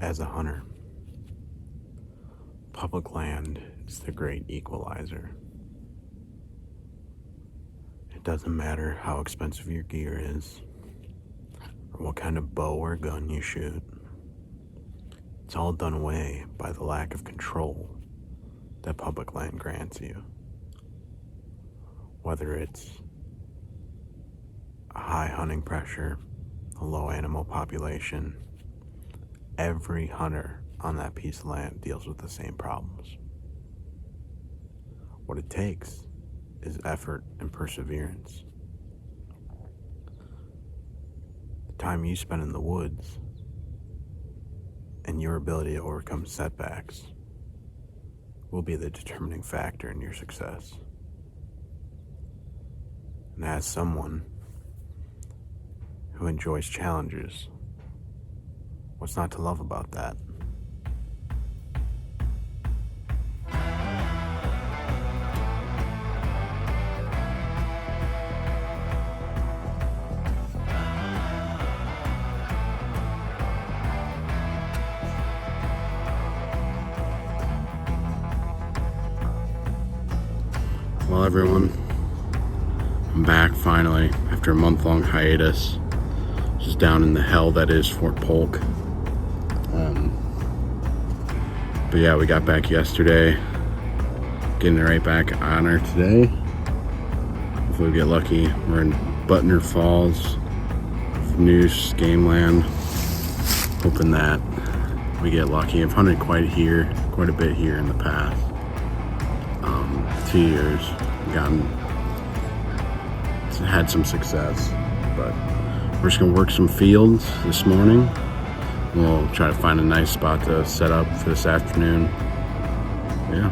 As a hunter, public land is the great equalizer. It doesn't matter how expensive your gear is, or what kind of bow or gun you shoot. It's all done away by the lack of control that public land grants you. Whether it's a high hunting pressure, a low animal population, every hunter on that piece of land deals with the same problems. What it takes is effort and perseverance. The time you spend in the woods and your ability to overcome setbacks will be the determining factor in your success. And as someone who enjoys challenges, what's not to love about that? Well, everyone, I'm back finally after a month-long hiatus, just down in the hell that is Fort Polk. But yeah, we got back yesterday, getting right back on her today. Hopefully we get lucky. We're in Butner-Falls, Neuse game land, hoping that we get lucky. I've hunted quite a bit here in the past 2 years. Had some success, but we're just gonna work some fields this morning. We'll try to find a nice spot to set up for this afternoon. Yeah.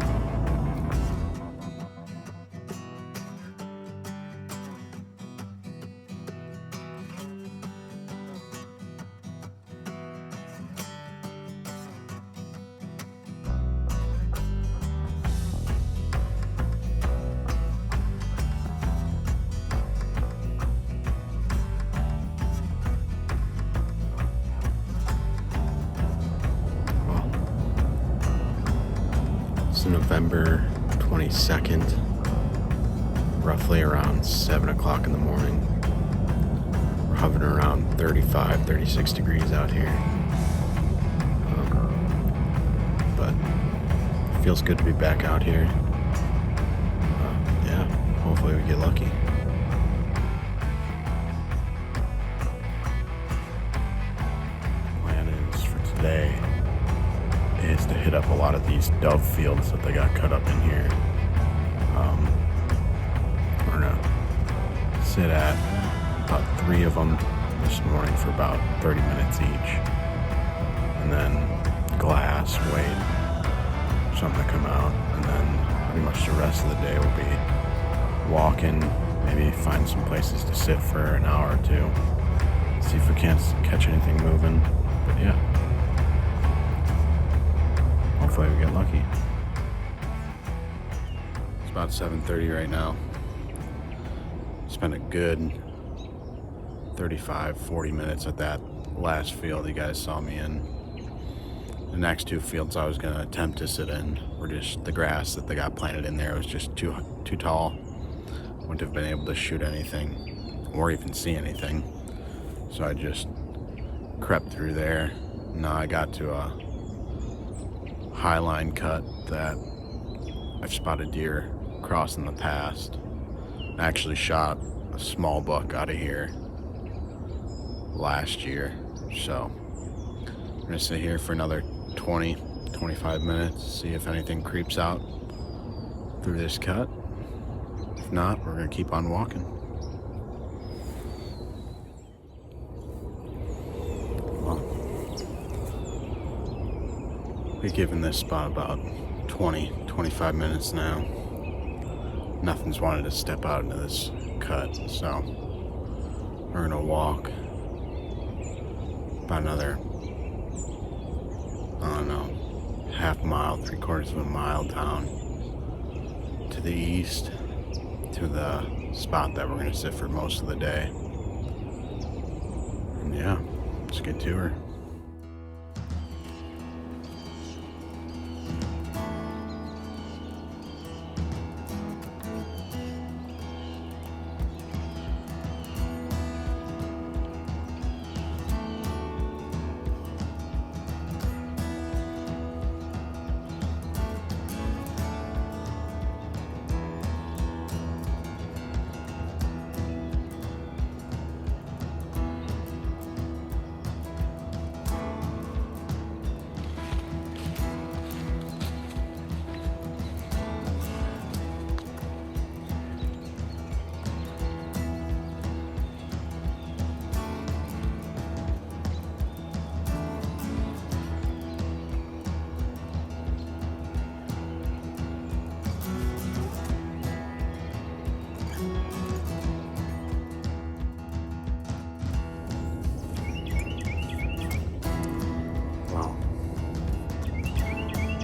It's November 22nd, roughly around 7 o'clock in the morning. We're hovering around 35, 36 degrees out here. But it feels good to be back out here. Yeah, hopefully we get lucky. Plan is for today is to hit up a lot of these dove fields that they got cut up in here. We're gonna sit at about 3 of them this morning for about 30 minutes each, and then glass, wait for something to come out, and then pretty much the rest of the day will be walking, maybe find some places to sit for an hour or two, see if we can't catch anything moving. But yeah, hopefully we get lucky. It's about 7:30 right now. Spent a good 35-40 minutes at that last field you guys saw me in. The next 2 fields I was going to attempt to sit in were just the grass that they got planted in there was just too tall. Wouldn't have been able to shoot anything or even see anything. So I just crept through there. Now I got to a high line cut that I've spotted deer cross in the past. I actually shot a small buck out of here last year, so I'm gonna sit here for another 20-25 minutes, see if anything creeps out through this cut. If not, we're gonna keep on walking. We've given this spot about 20-25 minutes now. Nothing's wanted to step out into this cut, so we're gonna walk about another, I don't know, half mile, 3/4 of a mile down to the east to the spot that we're gonna sit for most of the day. And yeah, let's get to her.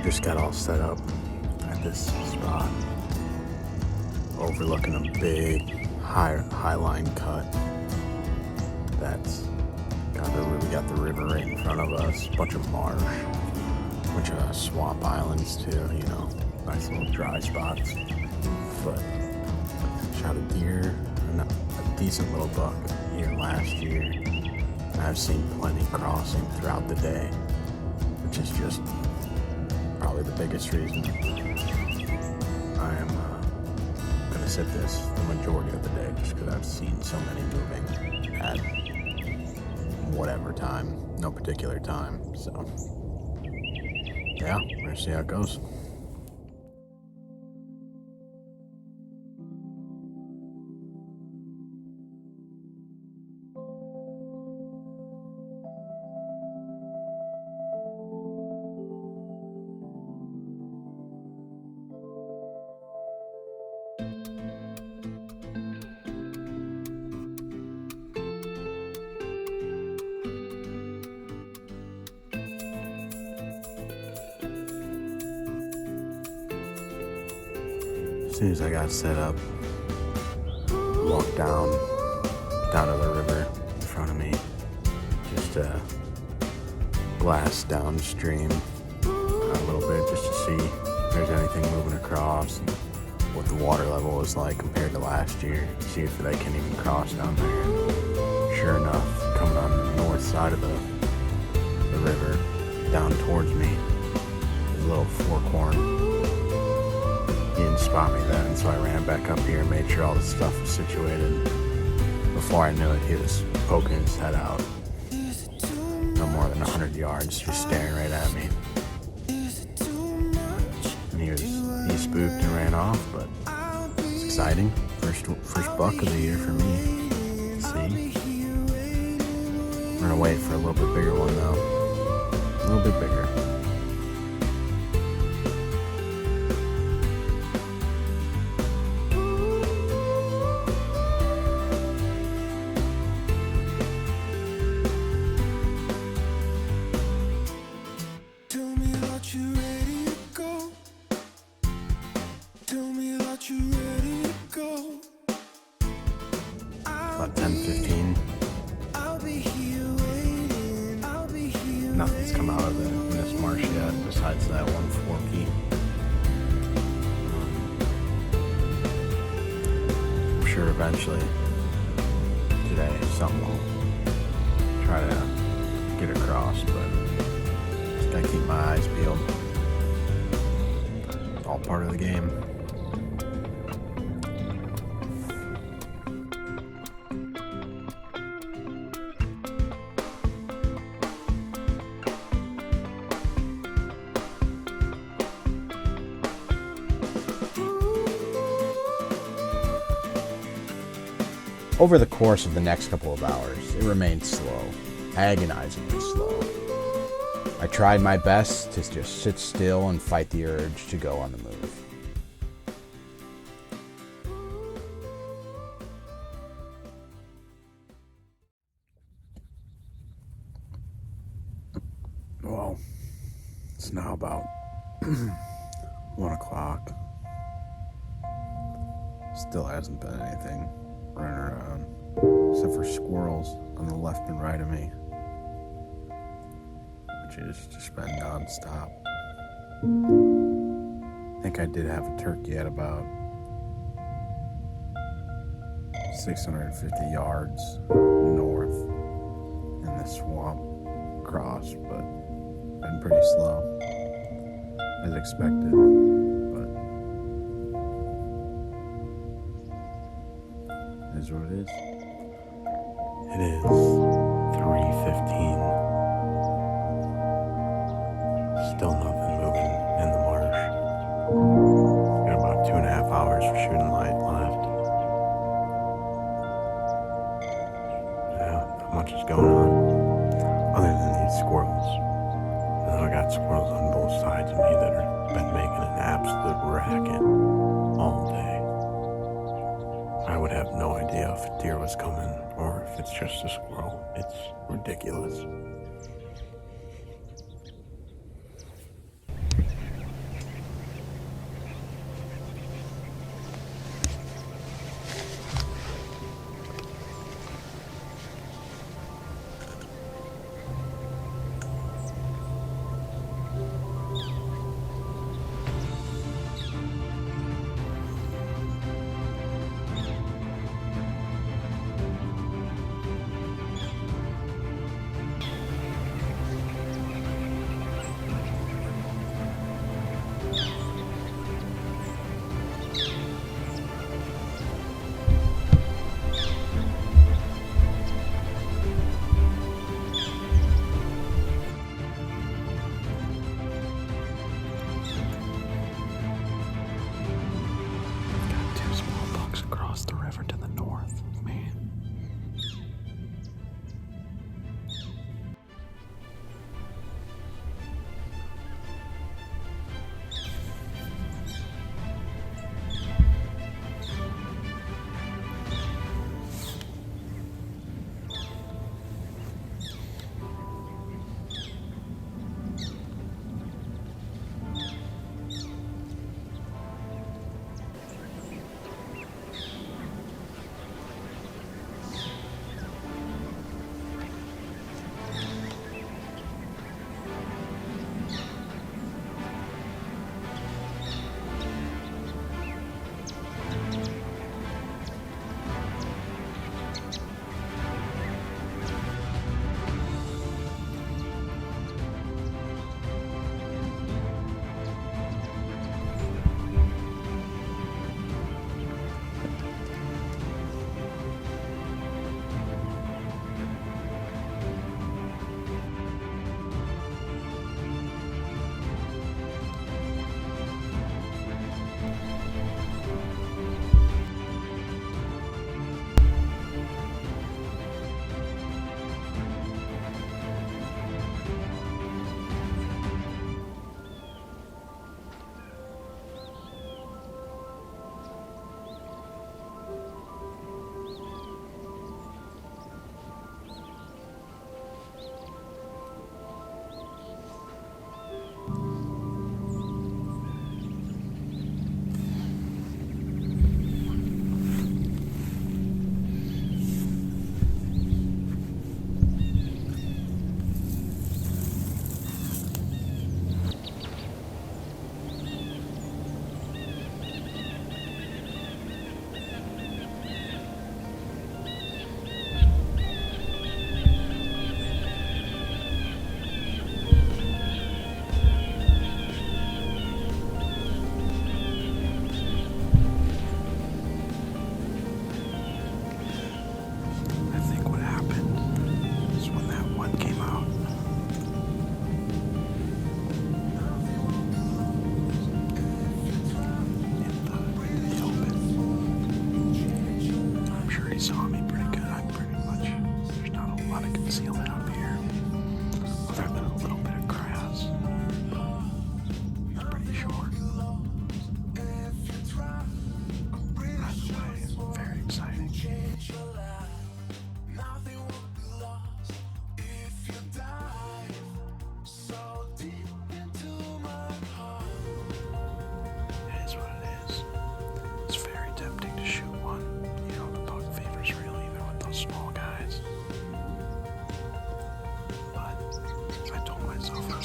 Just got all set up at this spot, overlooking a big high line cut. That's we got the river right in front of us, a bunch of marsh, a bunch of swamp islands too, you know, nice little dry spots. But shot a deer, a decent little buck here last year. And I've seen plenty crossing throughout the day, which is just probably the biggest reason I am gonna sit this the majority of the day, just because I've seen so many moving at whatever time, no particular time. So yeah, we're gonna see how it goes. As soon as I got set up, walked down to the river in front of me, just blast downstream a little bit just to see if there's anything moving across, and what the water level is like compared to last year, see if they can even cross down there. And sure enough, coming on the north side of the river, down towards me, there's a little forkhorn. He didn't spot me then, so I ran back up here and made sure all the stuff was situated. Before I knew it, he was poking his head out. No more than 100 yards, just staring right at me. And he spooked and ran off, but it's exciting. First buck of the year for me. Let's see. I'm gonna wait for a little bit bigger one though. A little bit bigger. About 10-15. Nothing's come out of in this marsh yet besides that one forky. I'm sure eventually today something will try to get across, but just gotta keep my eyes peeled. It's all part of the game. Over the course of the next couple of hours, it remained slow, agonizingly slow. I tried my best to just sit still and fight the urge to go on the move. Well, it's now about 1 o'clock. Still hasn't been anything running around, except for squirrels on the left and right of me, which is just been non-stop. I think I did have a turkey at about 650 yards north in the swamp cross, but been pretty slow, as expected. Is what it is. It is 3:15. Still nothing moving in the marsh. Got about 2.5 hours for shooting light left. Yeah, not much is going on other than these squirrels. And I got squirrels on both sides of me that have been making an absolute racket all day. I would have no idea if a deer was coming or if it's just a squirrel. It's ridiculous.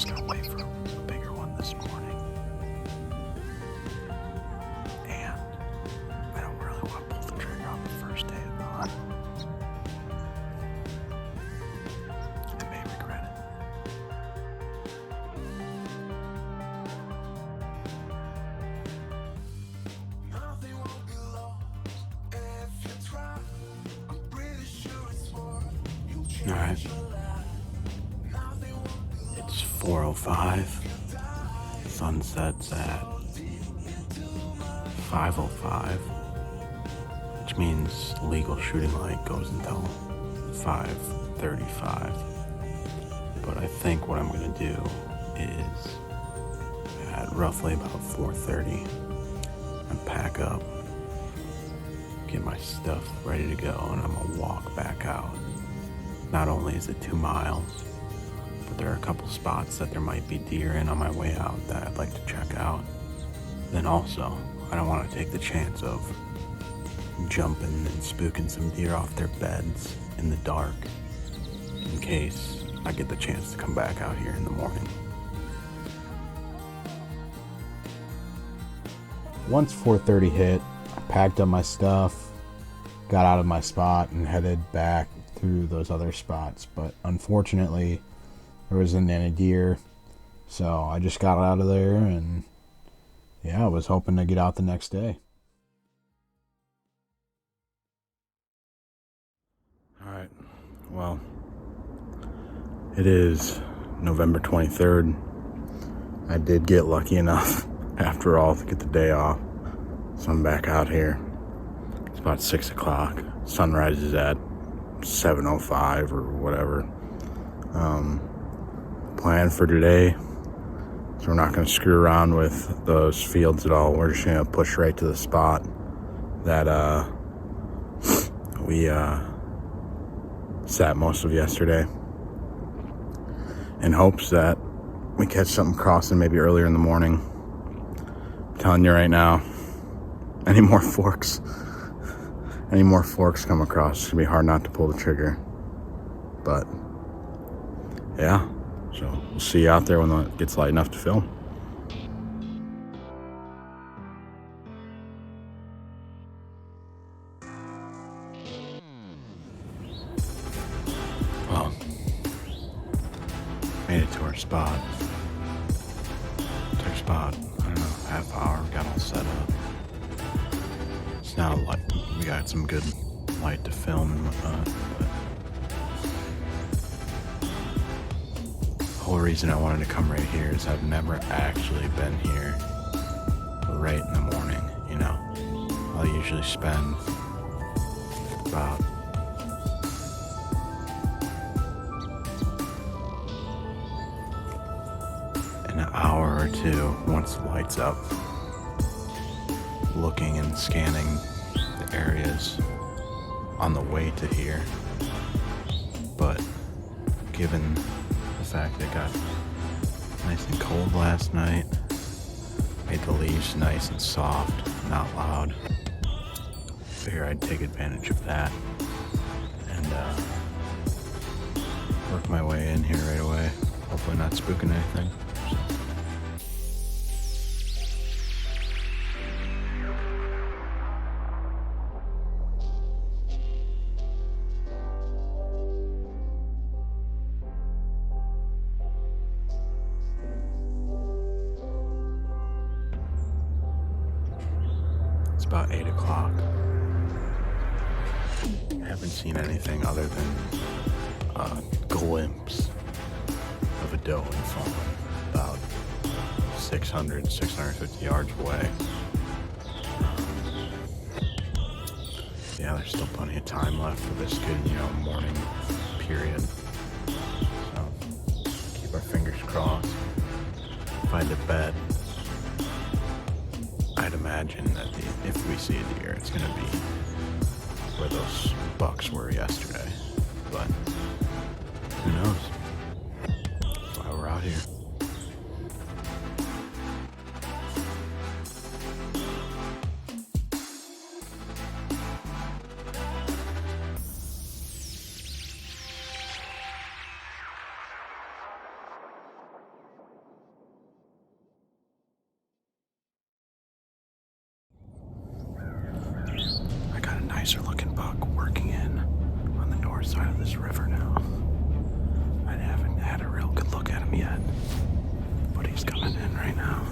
was going to wait for a bigger one this morning. And I don't really want to pull the trigger on the first day of the hunt. I may regret it. Alright. It's 4:05. Sun sets at 5:05, which means legal shooting light goes until 5:35. But I think what I'm going to do is at roughly about 4:30, I pack up, get my stuff ready to go, and I'm going to walk back out. Not only is it 2 miles, but there are a couple spots that there might be deer in on my way out that I'd like to check out. Then also, I don't want to take the chance of jumping and spooking some deer off their beds in the dark in case I get the chance to come back out here in the morning. Once 4:30 hit, I packed up my stuff, got out of my spot, and headed back through those other spots. But unfortunately, there wasn't any deer, so I just got out of there, and yeah, I was hoping to get out the next day. Alright, well, it is November 23rd. I did get lucky enough, after all, to get the day off, so I'm back out here. It's about 6 o'clock. Sunrise is at 7:05 or whatever. Plan for today, so we're not going to screw around with those fields at all. We're just going to push right to the spot that we sat most of yesterday, in hopes that we catch something crossing maybe earlier in the morning. I'm telling you right now, any more forks come across, it's gonna be hard not to pull the trigger. But yeah, so we'll see you out there when it gets light enough to film. Well, made it to our spot. Took about, I don't know, half hour, got all set up. It's not a light. We got some good light to film and whatnot, but the whole reason I wanted to come right here is I've never actually been here right in the morning, you know. I'll usually spend about an hour or two once the light's up, looking and scanning the areas on the way to here. But given the fact it got nice and cold last night, made the leaves nice and soft, not loud, figure I'd take advantage of that and work my way in here right away. Hopefully not spooking anything. It's about 8 o'clock. I haven't seen anything other than a glimpse of a doe and fawn about 650 yards away. Yeah, there's still plenty of time left for this good, morning period. So, keep our fingers crossed. Find a bed. I'd imagine that if we see a deer, it's going to be where those bucks were yesterday. But who knows? That's why we're out here. working in on the north side of this river now. I haven't had a real good look at him yet, but he's coming in right now.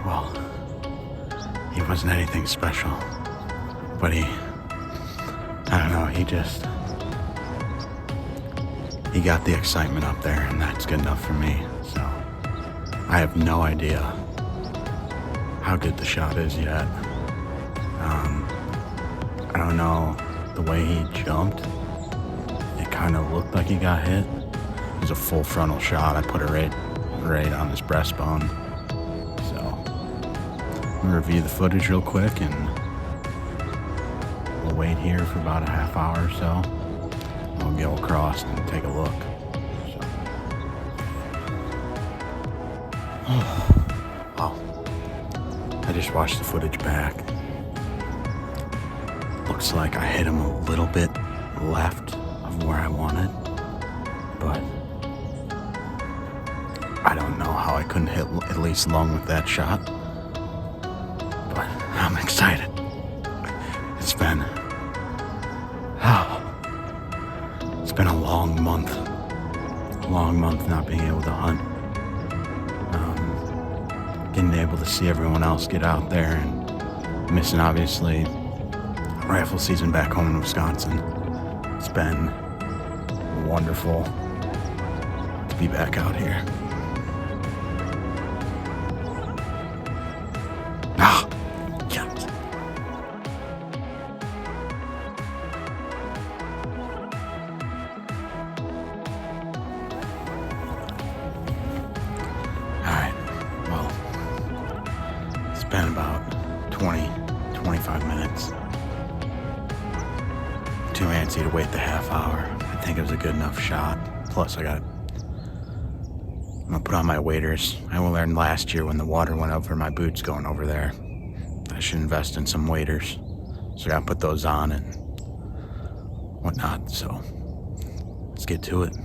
Well, he wasn't anything special, but I don't know, he got the excitement up there, and that's good enough for me. So I have no idea how good the shot is yet. I don't know, the way he jumped, it kind of looked like he got hit. It was a full frontal shot. I put it right on his breastbone. So we'll review the footage real quick, and we'll wait here for about a half hour or so. We'll go across and take a look. So. Wow. I just watched the footage back. Looks like I hit him a little bit left of where I wanted, but I don't know how I couldn't hit at least lung with that shot. But I'm excited. It's been a long month not being able to hunt. Getting able to see everyone else get out there and missing, obviously, rifle season back home in Wisconsin. It's been wonderful to be back out here. Yes. Alright, well, it's been about 25 minutes. Too antsy to wait the half hour. I think it was a good enough shot. Plus, I'm gonna put on my waders. I learned last year when the water went over my boots going over there, I should invest in some waders. So I gotta put those on and whatnot. So let's get to it.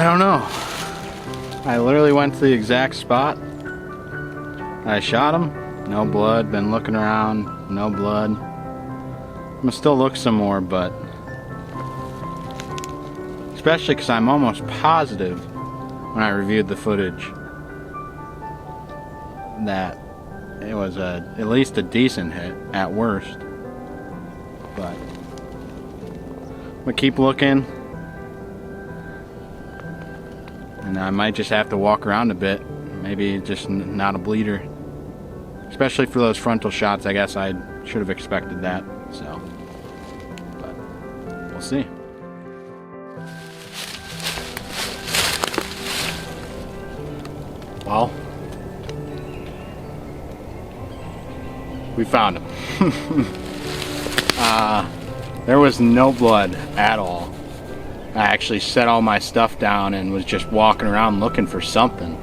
I don't know. I literally went to the exact spot. I shot him. No blood. Been looking around. No blood. I'm gonna still look some more, but especially because I'm almost positive when I reviewed the footage that it was at least a decent hit at worst. But I'm gonna keep looking, and I might just have to walk around a bit. Maybe just not a bleeder, especially for those frontal shots. I guess I should have expected that. So, but we'll see. Well, we found him. There was no blood at all. I actually set all my stuff down and was just walking around looking for something,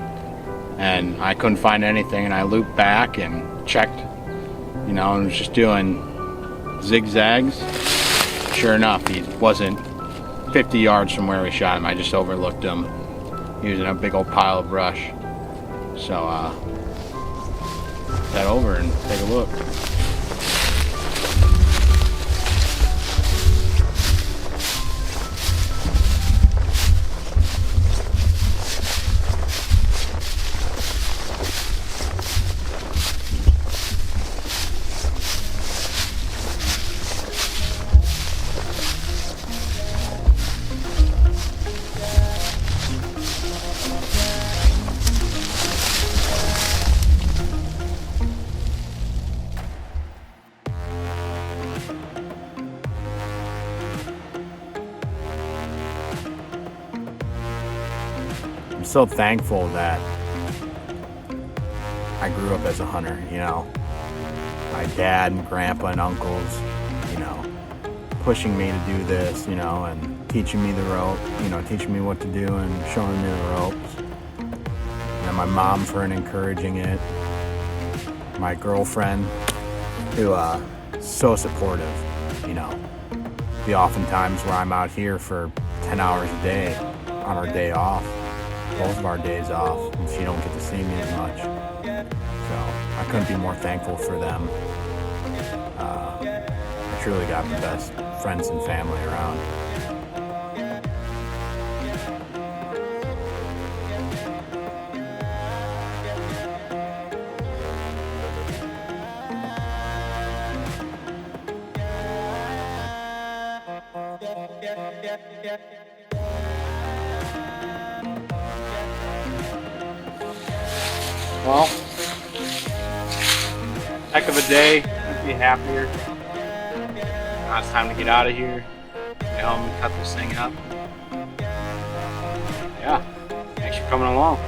and I couldn't find anything, and I looped back and checked, you know, and was just doing zigzags. Sure enough, he wasn't 50 yards from where we shot him. I just overlooked him. He was in a big old pile of brush. So, head over and take a look. I'm so thankful that I grew up as a hunter, you know. My dad and grandpa and uncles, you know, pushing me to do this, you know, and teaching me the rope, you know, teaching me what to do and showing me the ropes. And my mom for encouraging it. My girlfriend, who so supportive, you know. Be oftentimes where I'm out here for 10 hours a day on our day off. Both of our days off, and she don't get to see me as much. So I couldn't be more thankful for them. I truly got the best friends and family around. Well, heck of a day. Couldn't be happier. Now it's time to get out of here, get home and cut this thing up. Yeah, thanks for coming along.